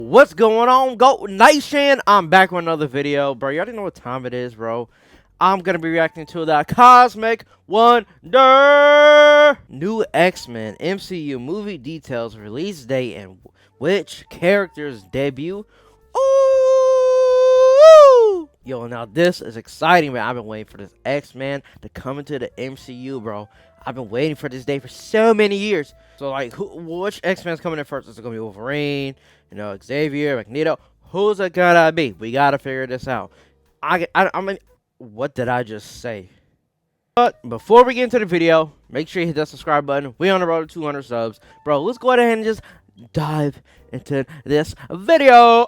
What's going on, Go Nation? I'm back with another video, bro. You already know what time it is, bro. I'm gonna be reacting to the Cosmic Wonder new X-Men MCU movie details, release date, and which characters debut. Ooh! Yo, now this is exciting, man. I've been waiting for this X-Men to come into the MCU, bro. I've been waiting for this day for so many years. So, like, which X-Men's coming in first? Is it gonna be Wolverine? Xavier, Magneto? Who's it gonna be? We gotta figure this out. I mean, what did I just say? But before we get into the video, make sure you hit that subscribe button. We on the road to 200 subs, bro. Let's go ahead and just dive into this video.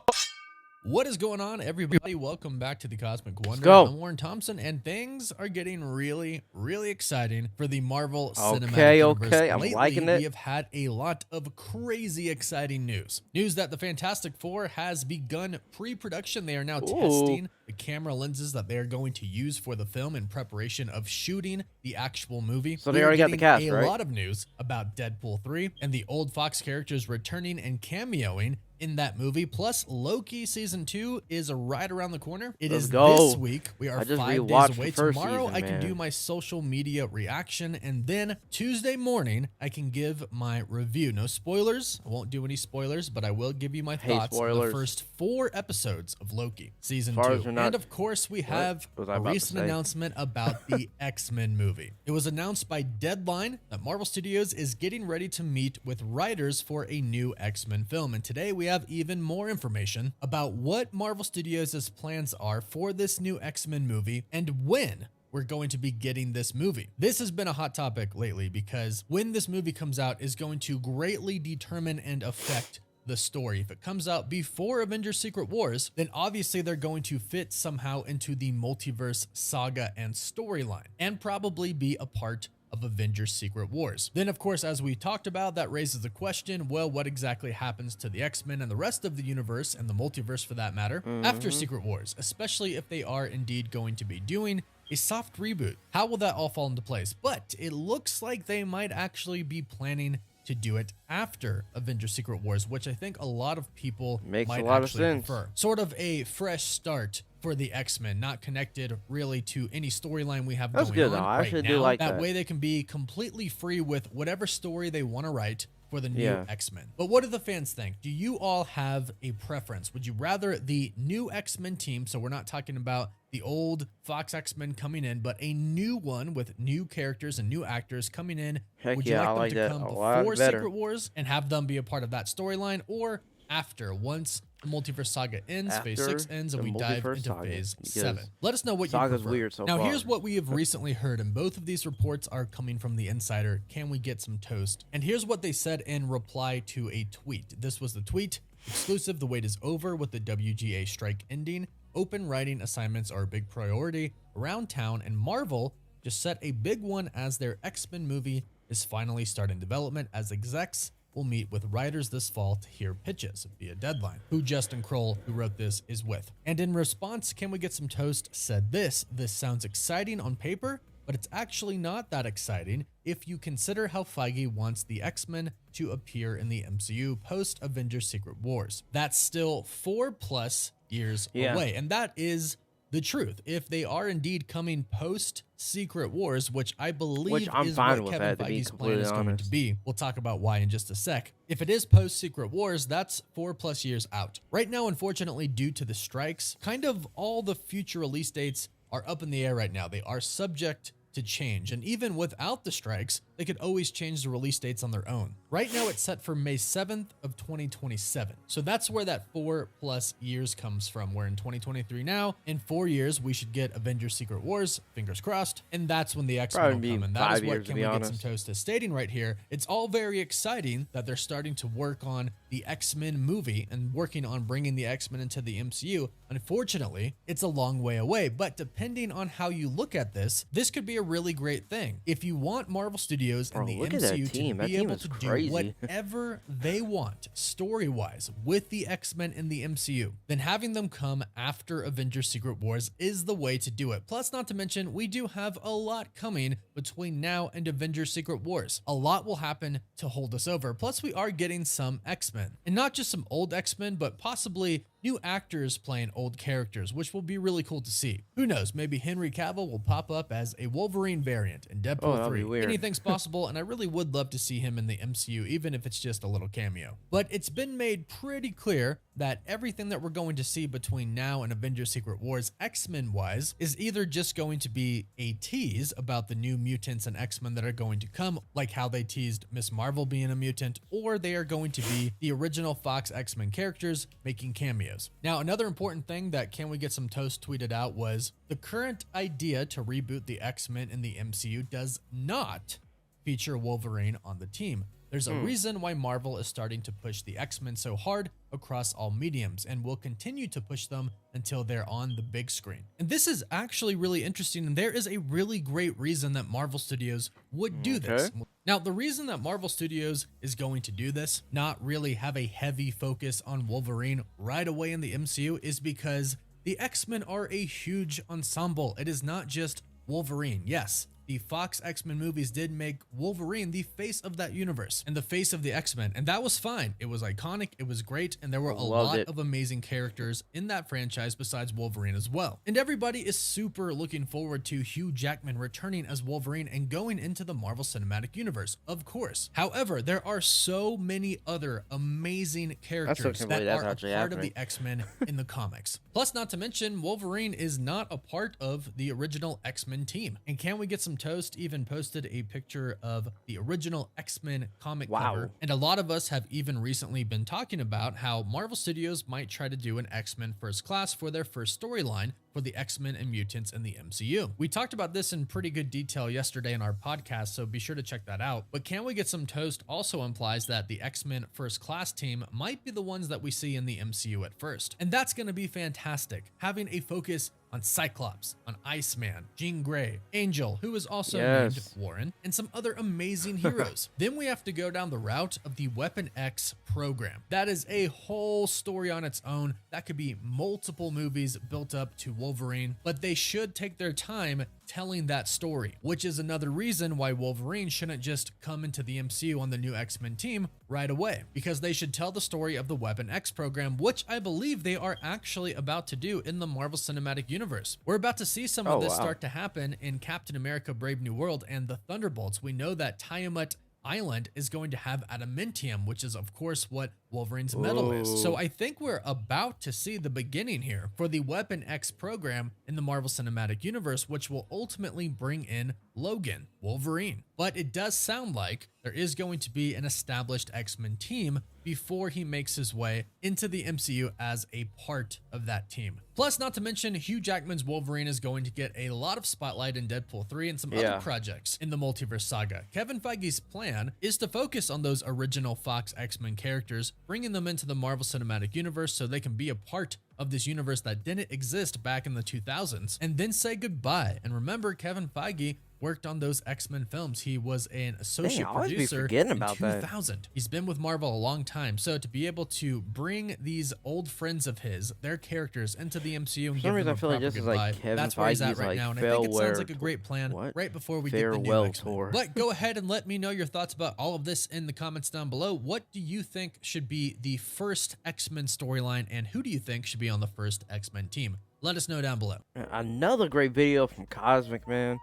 What is going on, everybody? Welcome back to the Cosmic Wonder. Go. I'm Warren Thompson, and things are getting really exciting for the Marvel Cinematic Okay, Universe. I'm Lately, liking it. We have had a lot of crazy exciting news. News that the Fantastic Four has begun pre-production. They are now testing the camera lenses that they are going to use for the film in preparation of shooting the actual movie. So they already got the cast, right? A lot of news about Deadpool 3 and the old Fox characters returning and cameoing in that movie. Plus, Loki season 2 is right around the corner. It is this week. We are 5 days away. Tomorrow I can do my social media reaction, and then Tuesday morning I can give my review. No spoilers. I won't do any spoilers, but I will give you my thoughts on the first 4 episodes of Loki season 2. And of course, we have a recent announcement about the X-Men movie. It was announced by Deadline that Marvel Studios is getting ready to meet with writers for a new X-Men film, and today we have even more information about what Marvel Studios' plans are for this new X-Men movie and when we're going to be getting this movie. This has been a hot topic lately because when this movie comes out is going to greatly determine and affect the story. If it comes out before Avengers Secret Wars, then obviously they're going to fit somehow into the multiverse saga and storyline and probably be a part of Avengers Secret Wars. Then, of course, as we talked about, that raises the question, well, what exactly happens to the X-Men and the rest of the universe and the multiverse for that matter after Secret Wars, especially if they are indeed going to be doing a soft reboot? How will that all fall into place? But it looks like they might actually be planning to do it after Avengers Secret Wars, which I think a lot of people might actually prefer. Sort of a fresh start for the X-Men, not connected really to any storyline we have going on right now. That way they can be completely free with whatever story they want to write for the new X-Men. But what do the fans think? Do you all have a preference? Would you rather the new X-Men team, so we're not talking about the old Fox X-Men coming in, but a new one with new characters and new actors coming in? Would you like them to come before Secret Wars and have them be a part of that storyline, or after, once the multiverse saga ends, phase 6 ends, and we dive into phase 7? Let us know what you prefer. Now, here's what we have recently heard, and both of these reports are coming from the Insider. Can we get some toast? And here's what they said in reply to a tweet. This was the tweet. Exclusive, the wait is over with the WGA strike ending. Open writing assignments are a big priority around town, and Marvel just set a big one as their X-Men movie is finally starting development, as execs will meet with writers this fall to hear pitches via Deadline, who Justin Kroll, who wrote this, is with. And in response, Can We Get Some Toast said this sounds exciting on paper, but it's actually not that exciting if you consider how Feige wants the X-Men to appear in the MCU post-Avengers Secret Wars. That's still 4+ years away, and that is the truth. If they are indeed coming post-Secret Wars, which I believe is what Kevin Feige's plan is going to be. We'll talk about why in just a sec. If it is post-Secret Wars, that's 4+ years out. Right now, unfortunately, due to the strikes, kind of all the future release dates are up in the air right now. They are subject to change, and even without the strikes, they could always change the release dates on their own. Right now, it's set for May 7th of 2027. So that's where that 4+ years comes from, where in 2023 now, in 4 years, we should get Avengers Secret Wars, fingers crossed, and that's when the X-Men will come, and that is what Can We Get Some Toast is stating right here. It's all very exciting that they're starting to work on the X-Men movie and working on bringing the X-Men into the MCU. Unfortunately, it's a long way away, but depending on how you look at this, this could be a really great thing. If you want Marvel Studios and the MCU to be able to do whatever they want story-wise with the X-Men in the MCU, then having them come after Avengers Secret Wars is the way to do it. Plus, not to mention, we do have a lot coming between now and Avengers Secret Wars. A lot will happen to hold us over. Plus, we are getting some X-Men. And not just some old X-Men, but possibly new actors playing old characters, which will be really cool to see. Who knows, maybe Henry Cavill will pop up as a Wolverine variant in Deadpool 3. Anything's possible, and I really would love to see him in the MCU, even if it's just a little cameo. But it's been made pretty clear that everything that we're going to see between now and Avengers Secret Wars X-Men wise is either just going to be a tease about the new mutants and X-Men that are going to come, like how they teased Miss Marvel being a mutant, or they are going to be the original Fox X-Men characters making cameos. Now, another important thing that Can We Get Some Toast tweeted out was the current idea to reboot the X-Men in the MCU does not feature Wolverine on the team. There's a reason why Marvel is starting to push the X-Men so hard across all mediums and will continue to push them until they're on the big screen. And this is actually really interesting, and there is a really great reason that Marvel Studios would do this. Now, the reason that Marvel Studios is going to do this, not really have a heavy focus on Wolverine right away in the MCU, is because the X-Men are a huge ensemble. It is not just Wolverine. Yes, the Fox X-Men movies did make Wolverine the face of that universe and the face of the X-Men, and that was fine. It was iconic, it was great, and there were a lot of amazing characters in that franchise besides Wolverine as well. And everybody is super looking forward to Hugh Jackman returning as Wolverine and going into the Marvel Cinematic Universe, of course. However, there are so many other amazing characters that are a part of the X-Men in the comics. Plus, not to mention, Wolverine is not a part of the original X-Men team. And Can We Get Some Toast even posted a picture of the original X-Men comic cover. And a lot of us have even recently been talking about how Marvel Studios might try to do an X-Men First Class for their first storyline for the X-Men and mutants in the MCU. We talked about this in pretty good detail yesterday in our podcast, so be sure to check that out. But Can We Get Some Toast also implies that the X-Men First Class team might be the ones that we see in the MCU at first. And that's going to be fantastic, having a focus on Cyclops, on Iceman, Jean Grey, Angel, who is also named Warren, and some other amazing heroes. Then we have to go down the route of the Weapon X program. That is a whole story on its own. That could be multiple movies built up to Wolverine, but they should take their time telling that story, which is another reason why Wolverine shouldn't just come into the MCU on the new X-Men team right away, because they should tell the story of the Weapon X program, which I believe they are actually about to do in the Marvel Cinematic Universe. We're about to see some of this start to happen in Captain America Brave New World and the Thunderbolts. We know that Tiamat Island is going to have adamantium, which is of course what Wolverine's metal is. So I think we're about to see the beginning here for the Weapon X program in the Marvel Cinematic Universe, which will ultimately bring in Logan, Wolverine. But it does sound like there is going to be an established X-Men team before he makes his way into the MCU as a part of that team. Plus, not to mention, Hugh Jackman's Wolverine is going to get a lot of spotlight in Deadpool 3 and some other projects in the multiverse saga. Kevin Feige's plan is to focus on those original Fox X-Men characters, bringing them into the Marvel Cinematic Universe so they can be a part of this universe that didn't exist back in the 2000s, and then say goodbye. And remember, Kevin Feige worked on those X-Men films. He was an associate producer in 2000. He's been with Marvel a long time, so to be able to bring these old friends of his, their characters, into the MCU and give them a proper goodbye, that's where he's at right now, and I think it sounds like a great plan right before we get the new X-Men. But go ahead and let me know your thoughts about all of this in the comments down below. What do you think should be the first X-Men storyline, and who do you think should be on the first X-Men team? Let us know down below. Another great video from Cosmic, man.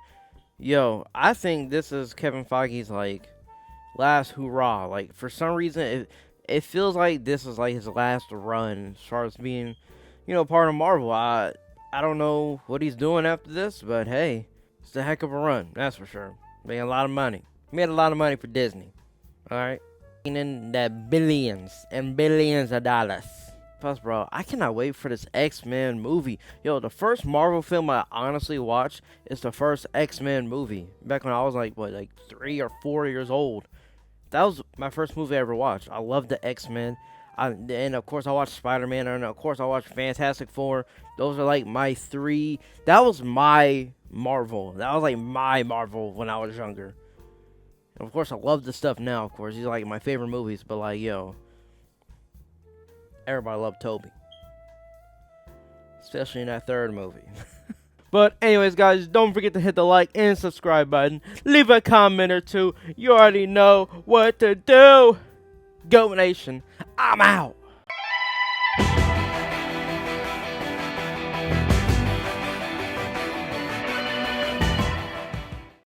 Yo, I think this is Kevin Feige's like last hurrah. Like, for some reason it feels like this is like his last run as far as being, you know, part of Marvel. I don't know what he's doing after this, but hey, it's a heck of a run, that's for sure. Made a lot of money. Made a lot of money for Disney. Alright? In the billions and billions of dollars. Plus, bro, I cannot wait for this X-Men movie. Yo, the first Marvel film I honestly watched is the first X-Men movie. Back when I was like, what, like 3 or 4 years old. That was my first movie I ever watched. I loved the X-Men. And of course I watched Spider-Man, and of course I watched Fantastic Four. Those are like my 3. That was my Marvel. That was like my Marvel when I was younger. And of course, I love the stuff now. Of course, he's like my favorite movies. But like, yo, everybody loved Toby, especially in that third movie. But anyways, guys, don't forget to hit the like and subscribe button. Leave a comment or two. You already know what to do. Go Nation. I'm out.